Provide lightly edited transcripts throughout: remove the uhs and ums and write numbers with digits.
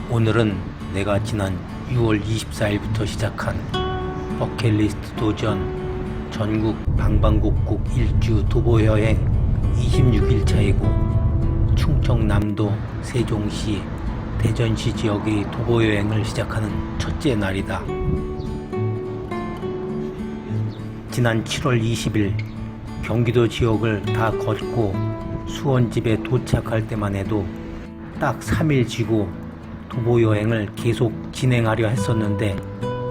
오늘은 내가 지난 6월 24일부터 시작한 버킷리스트 도전 전국 방방곡곡 일주 도보 여행 26일차이고 충청남도 세종시 대전시 지역의 도보 여행을 시작하는 첫째 날이다. 지난 7월 20일 경기도 지역을 다 걷고 수원집에 도착할 때만 해도 딱 3일 쉬고 도보 여행을 계속 진행하려 했었는데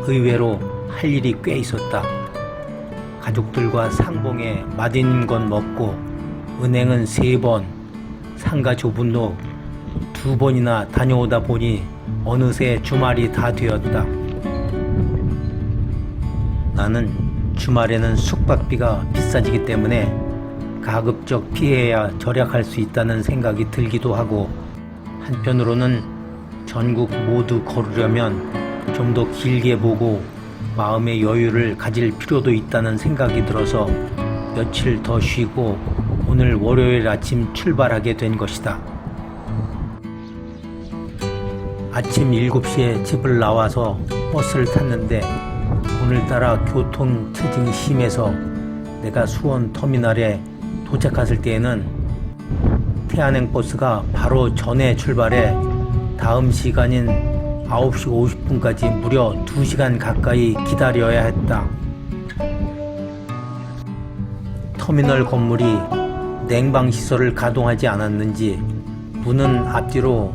의외로 할 일이 꽤 있었다. 가족들과 상봉에 맛있는 건 먹고 은행은 3번, 상가 좁은로 2번이나 다녀오다 보니 어느새 주말이 다 되었다. 나는 주말에는 숙박비가 비싸지기 때문에 가급적 피해야 절약할 수 있다는 생각이 들기도 하고, 한편으로는 전국 모두 걸으려면 좀 더 길게 보고 마음의 여유를 가질 필요도 있다는 생각이 들어서 며칠 더 쉬고 오늘 월요일 아침 출발하게 된 것이다. 아침 7시에 집을 나와서 버스를 탔는데 오늘따라 교통 체증이 심해서 내가 수원 터미널에 도착했을 때에는 태안행 버스가 바로 전에 출발해 다음 시간인 9시 50분까지 무려 2시간 가까이 기다려야 했다. 터미널 건물이 냉방시설을 가동하지 않았는지 문은 앞뒤로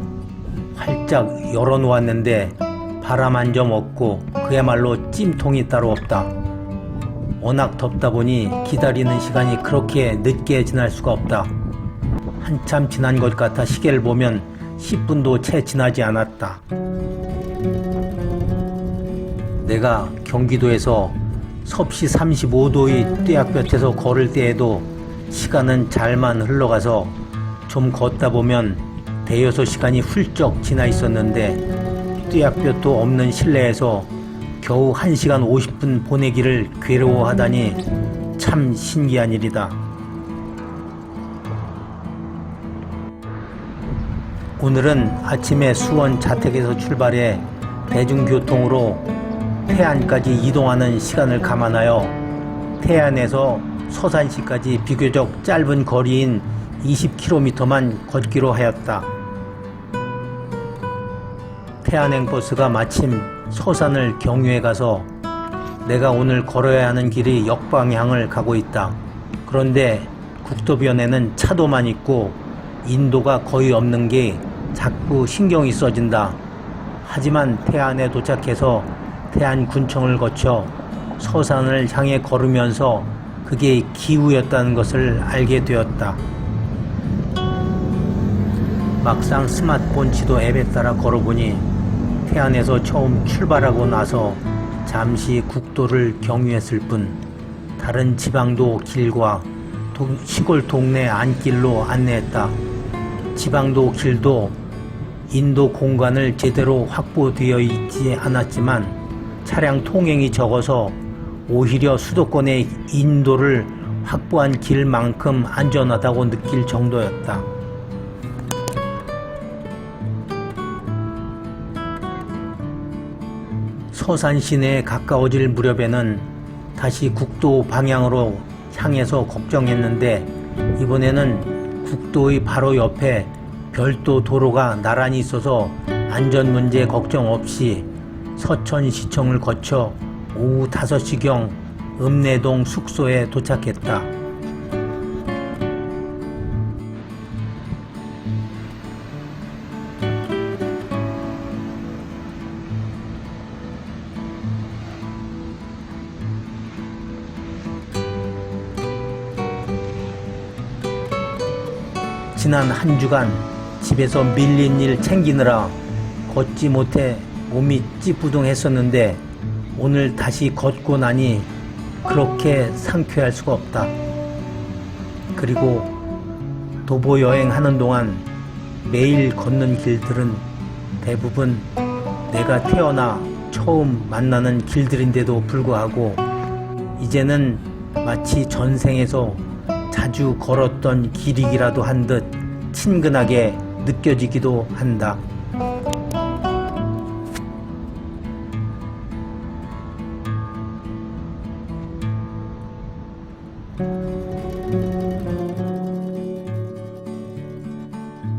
활짝 열어놓았는데 바람 한 점 없고 그야말로 찜통이 따로 없다. 워낙 덥다 보니 기다리는 시간이 그렇게 늦게 지날 수가 없다. 한참 지난 것 같아 시계를 보면 10분도 채 지나지 않았다. 내가 경기도에서 섭씨 35도의 뙤약볕에서 걸을 때에도 시간은 잘만 흘러가서 좀 걷다 보면 대여섯 시간이 훌쩍 지나 있었는데 뙤약볕도 없는 실내에서 겨우 1시간 50분 보내기를 괴로워하다니 참 신기한 일이다. 오늘은 아침에 수원 자택에서 출발해 대중교통으로 태안까지 이동하는 시간을 감안하여 태안에서 서산시까지 비교적 짧은 거리인 20km만 걷기로 하였다. 태안행 버스가 마침 서산을 경유해 가서 내가 오늘 걸어야 하는 길이 역방향을 가고 있다. 그런데 국도변에는 차도만 있고 인도가 거의 없는 게 자꾸 신경이 써진다. 하지만 태안에 도착해서 태안군청을 거쳐 서산을 향해 걸으면서 그게 기후였다는 것을 알게 되었다. 막상 스마트폰 지도 앱에 따라 걸어보니 태안에서 처음 출발하고 나서 잠시 국도를 경유했을 뿐 다른 지방도 길과 시골 동네 안길로 안내했다. 지방도 길도 인도 공간을 제대로 확보되어 있지 않았지만 차량 통행이 적어서 오히려 수도권의 인도를 확보한 길만큼 안전하다고 느낄 정도였다. 서산 시내에 가까워질 무렵에는 다시 국도 방향으로 향해서 걱정했는데 이번에는 국도의 바로 옆에 별도 도로가 나란히 있어서 안전 문제 걱정 없이 서천시청을 거쳐 오후 5시경 읍내동 숙소에 도착했다. 지난 한 주간 집에서 밀린 일 챙기느라 걷지 못해 몸이 찌뿌둥했었는데 오늘 다시 걷고 나니 그렇게 상쾌할 수가 없다. 그리고 도보 여행하는 동안 매일 걷는 길들은 대부분 내가 태어나 처음 만나는 길들인데도 불구하고 이제는 마치 전생에서 자주 걸었던 길이기라도 한 듯 친근하게 느껴지기도 한다.